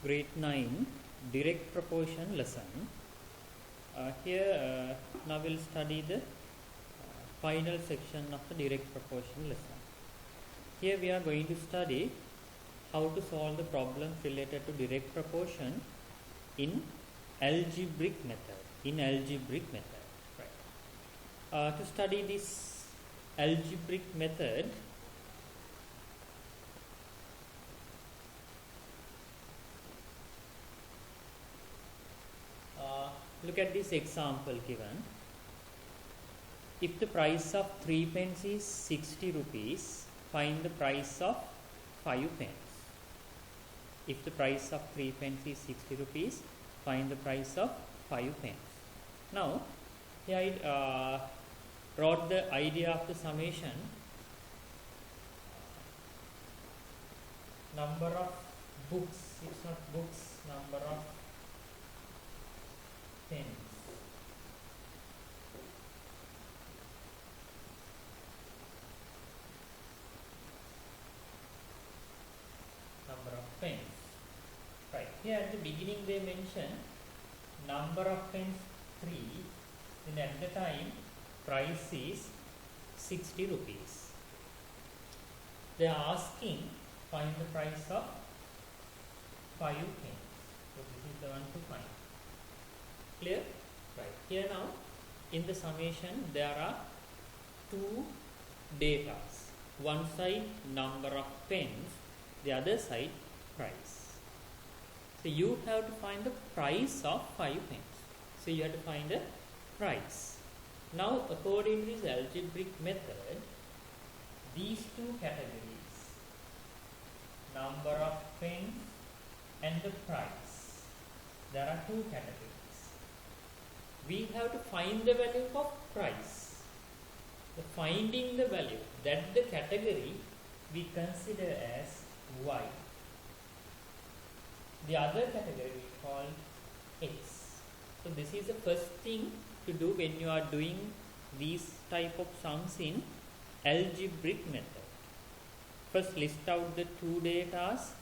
Grade 9 direct proportion lesson. Here now we'll study the final section of the direct proportion lesson. Here we are going to study how to solve the problems related to direct proportion in algebraic method. Right. To study this algebraic method, look at this example given. If the price of 3 pence is 60 rupees, find the price of 5 pence. If the price of 3 pence is 60 rupees, find the price of 5 pence. Now, here I wrote the idea of the summation. Number of books, it's not books, number of pens. Number of pens. Right. Here at the beginning they mention number of pens 3. Then at the time price is 60 rupees. They are asking find the price of 5 pence. So this is the one to find. Clear? Right. Here now in the summation there are two data. One side number of pens, the other side price. So you have to find the price of 5 pence. So you have to find the price. Now according to this algebraic method, these two categories, number of pens and the price, there are two categories. We have to find the value of price. The finding the value, that the category we consider as Y. The other category we call X. So this is the first thing to do when you are doing these type of sums in algebraic method. First list out the two datas,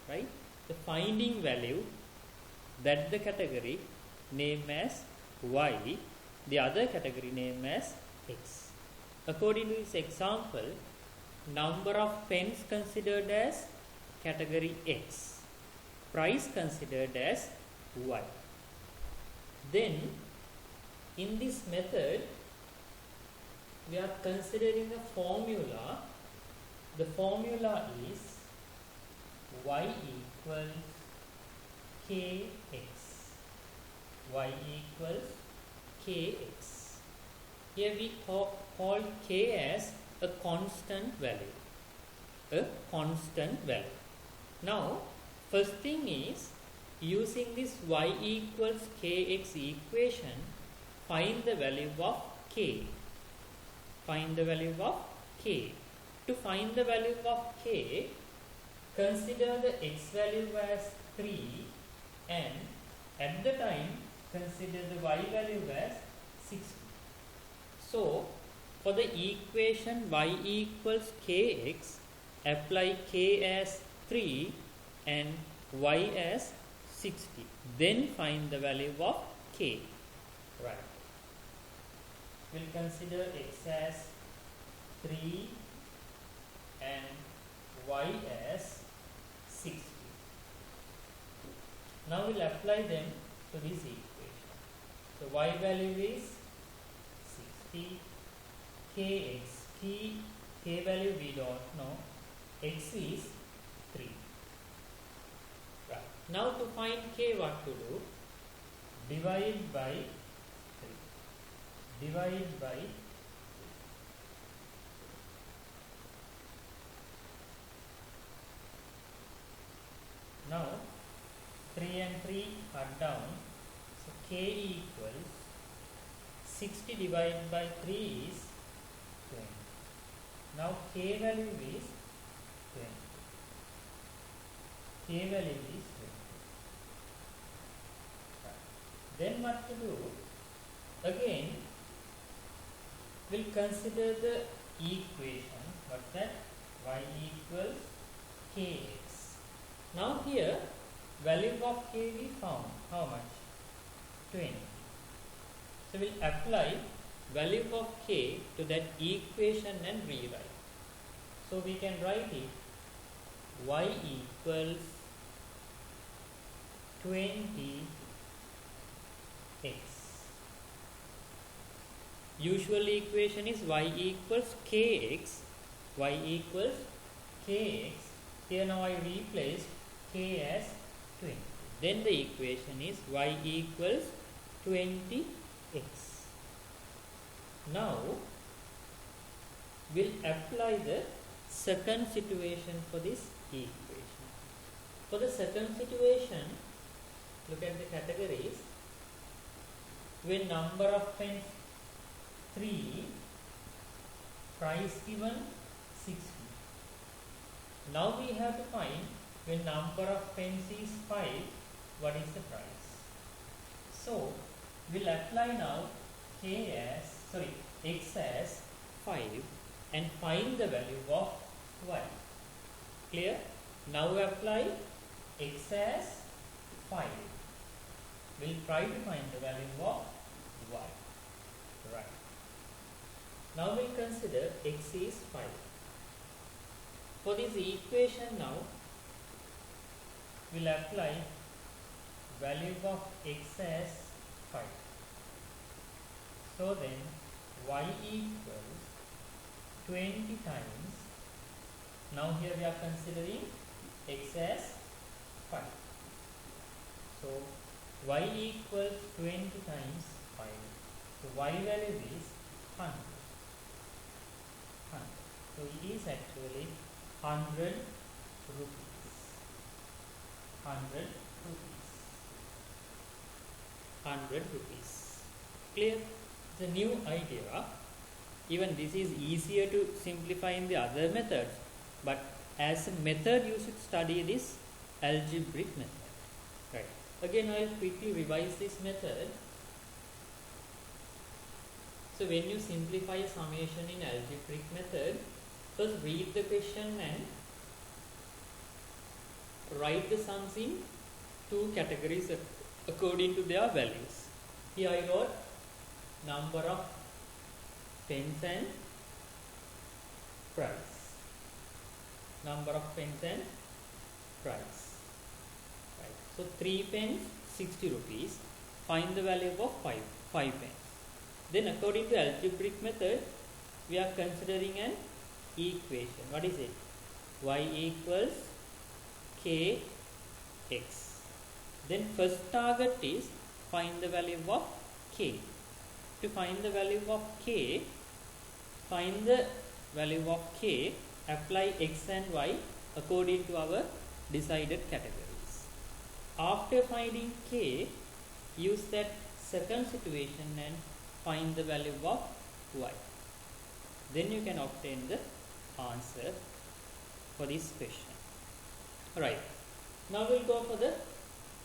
right? The finding value, that the category name as Y, the other category name as X. According to this example, number of pens considered as category X, price considered as Y. Then in this method we are considering a formula. The formula is Y equals Kx. Y equals Kx. Here we call K as a constant value. Now, first thing is, using this Y equals Kx equation, find the value of K. To find the value of K, consider the X value as 3 and at the time consider the Y value as 60. So, for the equation Y equals Kx, apply K as 3 and Y as 60. Then find the value of K. Right. We'll consider X as 3 and Y as 60. Now we'll apply them to this equation. So Y value is 60, Kx, K value we don't know, X is 3. Right. Now to find K, what to do? Divide by 3. Divide by 3. Now 3 and 3 are down. So K equals 60 divided by 3 is 20. Now K value is 20. K value is 20. Right. Then what to do? Again, we'll consider the equation. What's that? Y equals Kx. Now here value of k we found how much? 20. So we'll apply value of k to that equation and rewrite. So we can write it y equals 20x. Usual equation is y equals kx. Y equals kx. Here now I replace k as 20. Then the equation is y equals 20x. Now we'll apply the second situation for this equation. For the second situation, look at the categories. When number of pens 3, price given 60. Now we have to find when number of pens is 5, what is the price? So we'll apply now x as 5 and find the value of y. Clear? Now apply x as 5. We'll try to find the value of y. Right. Now we'll consider x is 5. For this equation now, we'll apply value of x as 5. So then y equals 20 times, now here we are considering x as 5. So y equals 20 times 5. So y value is 100. So it is actually 100 rupees. 100 rupees. 100 rupees. Clear? The new idea. Even this is easier to simplify in the other methods, but as a method you should study this algebraic method. Right. Again I will quickly revise this method. So when you simplify a summation in algebraic method, first read the question and write the sums in two categories according to their values. Here I wrote number of pens and price. Number of pens and price. Right. So 3 pens, 60 rupees. Find the value of 5 pens. Then according to algebraic method, we are considering an equation. What is it? Y equals kx. Then first target is find the value of k. To find the value of k, find the value of k, apply x and y according to our decided categories. After finding k, use that second situation and find the value of y. Then you can obtain the answer for this question. Alright, now we'll go for the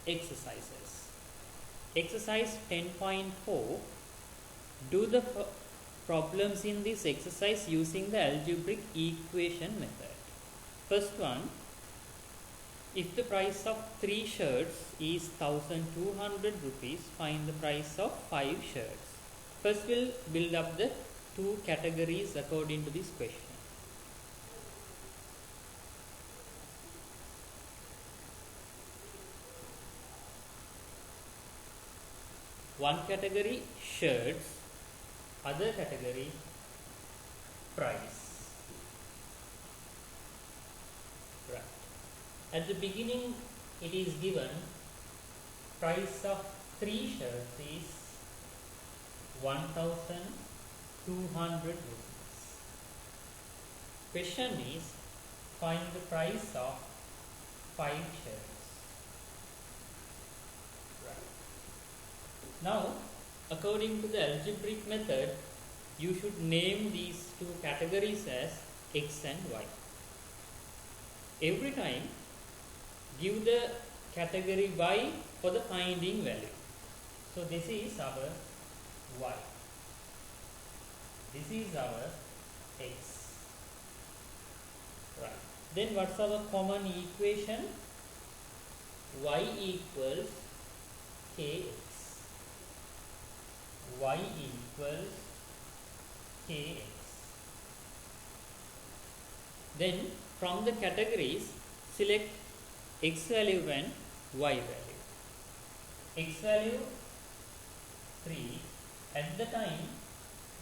exercises. Exercise 10.4. Do the problems in this exercise using the algebraic equation method. First one, if the price of 3 shirts is 1200 rupees, find the price of 5 shirts. First we'll build up the two categories according to this question. One category shirts, other category price. Right. At the beginning it is given price of 3 shirts is 1200 rupees. Question is find the price of 5 shirts. Right. Now according to the algebraic method, you should name these two categories as x and y. Every time give the category y for the finding value. So this is our y. This is our x. Right. Then what's our common equation? y equals kx. Y equals kx. Then from the categories, select x value and y value. X value 3, at the time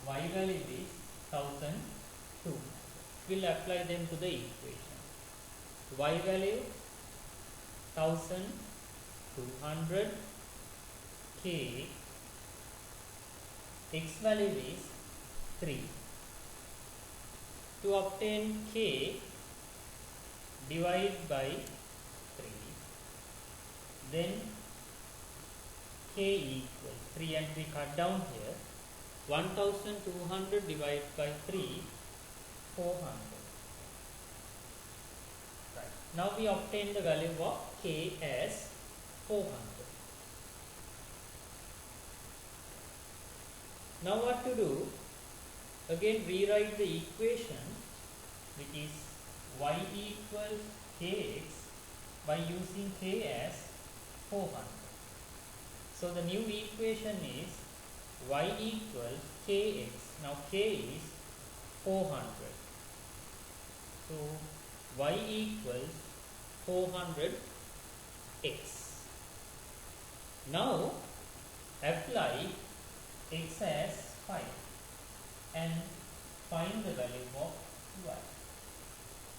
y value is 1002. We'll apply them to the equation. Y value 1200, k, x value is 3. To obtain k, divide by 3. Then k equals 3, and we cut down here. 1200 divided by 3, 400. Right. Now we obtain the value of k as 400. Now what to do? Again rewrite the equation, which is y equals kx, by using k as 400. So the new equation is y equals kx. Now k is 400. So y equals 400x. Now apply x as 5 and find the value of y.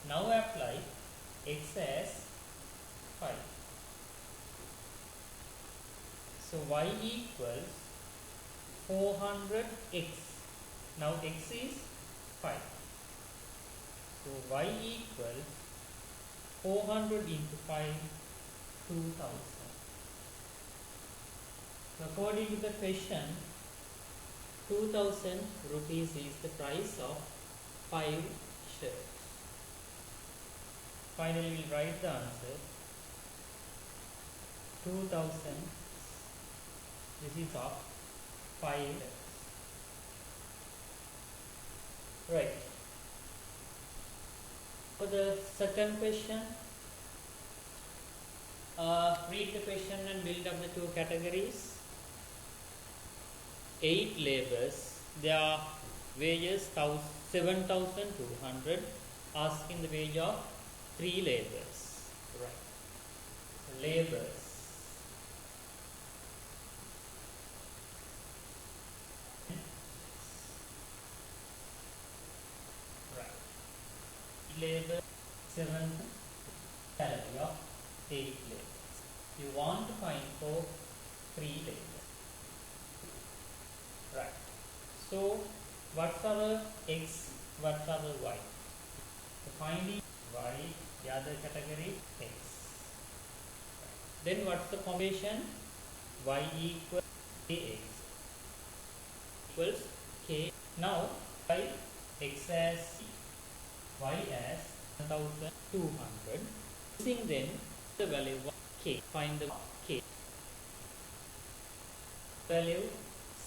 Now apply x as 5. So y equals 400x. Now x is 5. So y equals 400 into 5, 2000. So according to the question, 2000 rupees is the price of 5 shirts. Finally, we'll write the answer. 2000. This is of 5 shirts. Right. For the second question, read the question and build up the two categories. 8 laborers, their wages 7,200, asking the wage of 3 laborers. Right. Laborers. Right. Labor 7, salary of 8 laborers. You want to find for 3 laborers. Right. So, what's our x, what's our y? So, finding y, the other category x. Then what's the combination? Y equals kx equals k. Now, by x as y as 1200. Using then the value of k. Find the k. Value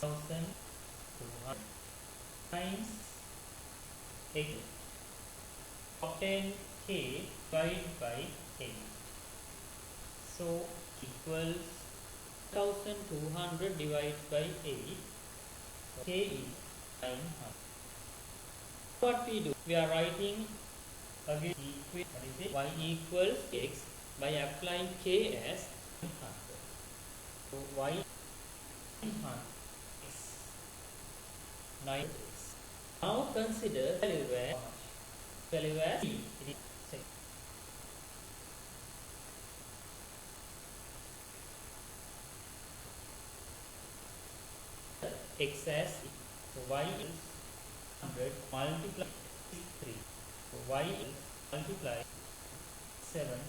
1200 times x. Obtain k divided by 8. So equals 1200 divided by 8. So k is 900. What we do? We are writing again equation y equals x by applying k as 900. So y 900. Now consider value as c. It is 6. X as so y is 100 multiply 3. So y is multiply 7.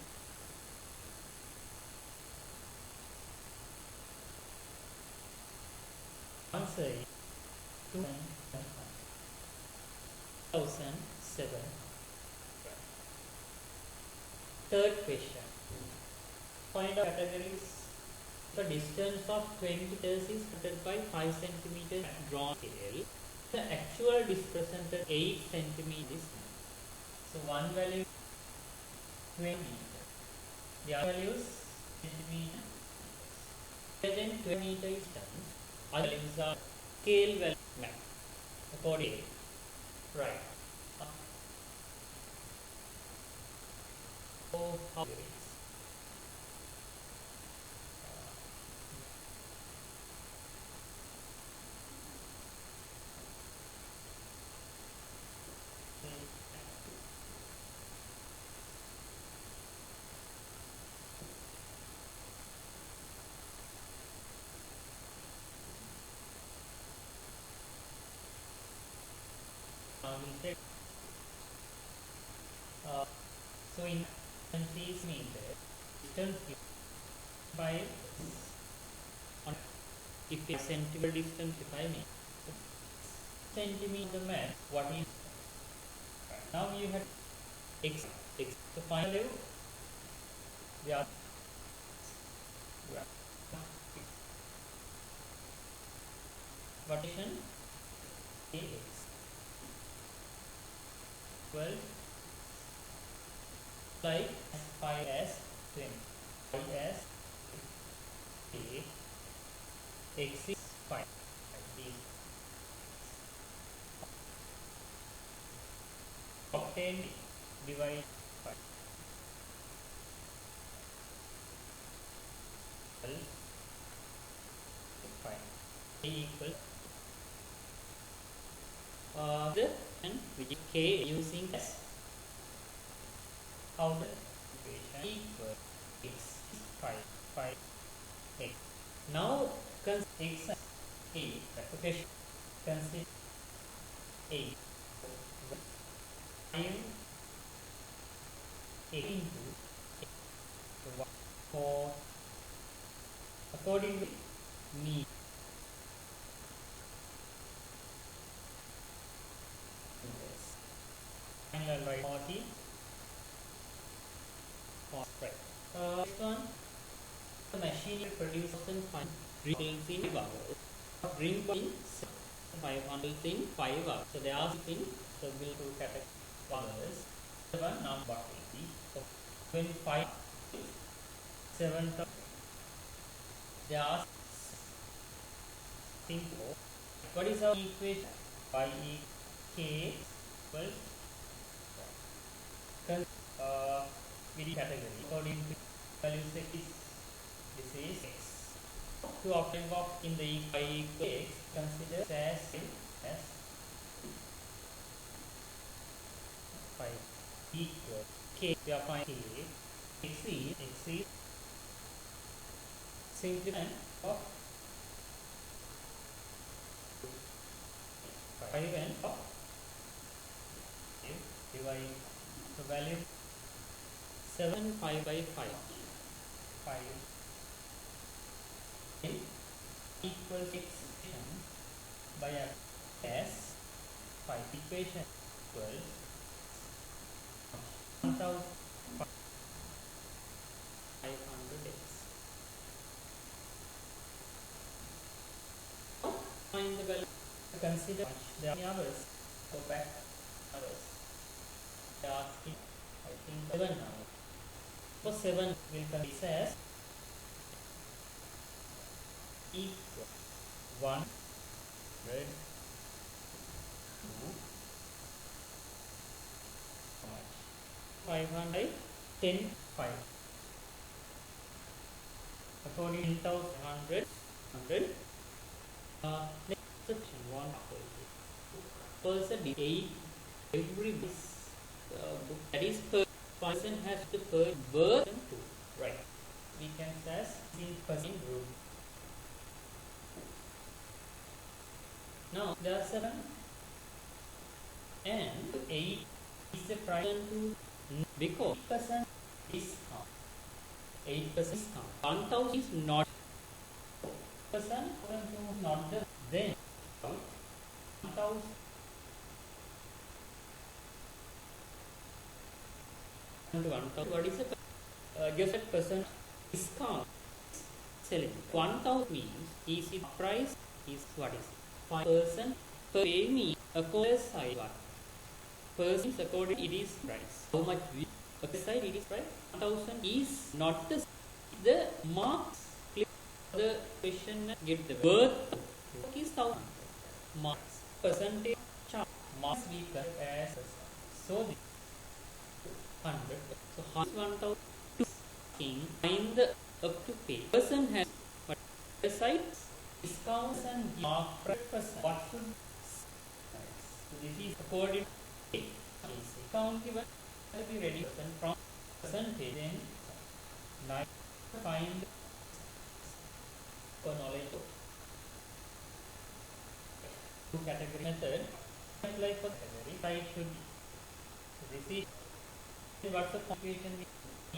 Answer is 2007. Third question. Find out categories. The distance of 20 meters is measured by 5 centimeters drawn scale. The actual is presented 8 centimeters. So one value 20 meters. The other values centimeter. Then 20 meter is done. Other values are scale value accordingly. Right. So how it is? We'll take so in centimeter distance by on if it's centimeter distance if I mean centimeter mass what is now you have x so finally we are what is ax well like 5s 5s a x is 5 obtained divide 5 5 a equal the and which is k using s how the equation equal x is 5 x. Now consider x a repetition consider a 5 a into a 4 according to me final by 40 right. Next one, the machine will produce 1,500 drills in 5 hours. Drill in 500 in 5 hours. So they are in so we'll do categories. 7 number 80. So when 5 7 they are simple. What is our equation? Y e k equals VD category according to value set is this is x. To obtain work in the y equal x, consider as 5 equal k. We are finding x is simplify of 5 and of divide the value 7 5 by 5 equals expression by a s 5 equation equals 1,500x. Find the value. Consider the others. Go back others. They are asking I think 7 now. So 7 will consider as equal 1 red 2 500 10 5 according to 100 next section 1 person 8 every book that is per person has to per version 2 right we can say as in group. Now there are 7 and 8 is the price to because 8% discount 8% discount 1,000 is not percent not the then 1,000 what is the just a percent discount selling 1,000 means is it price is what is 5% per pay me according side what person according it is price how much we side it is price 1,000 is not the the marks. Click the question and get the worth. Is 1000 marks. Percentage charge. Marks we cut as so the 100. So 1,000 find the up to pay. Person has but besides discounts and mark percent. What should so this is according to discount given will be ready from percentage then 9 find for knowledge two category method apply for category side should be so this is what's the computation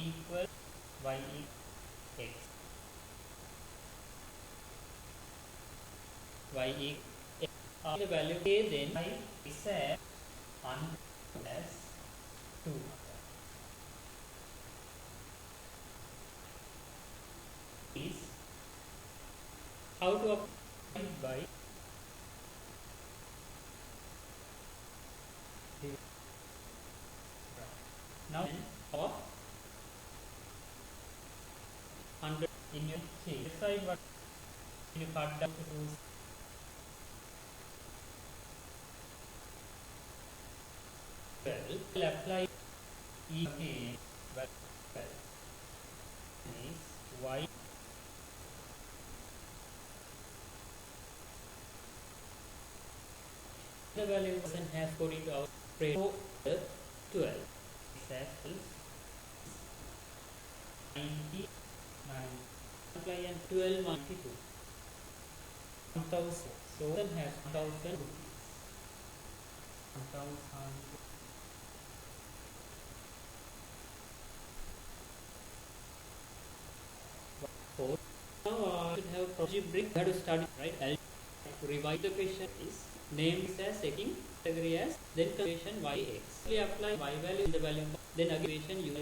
equal y x y x the value a then I is as 100 as 2 is how to apply by now of 100 in your case decide what you cut down to 12 will apply again but is y the value person has 42 hours pray so 12 is 99 apply and 12 92 1000 so then has 1000 rupees 1000 4 now should have algebraic how to start it right I'll revise the question is name is as taking category as then conversion y x we apply y value in the value then aggregation u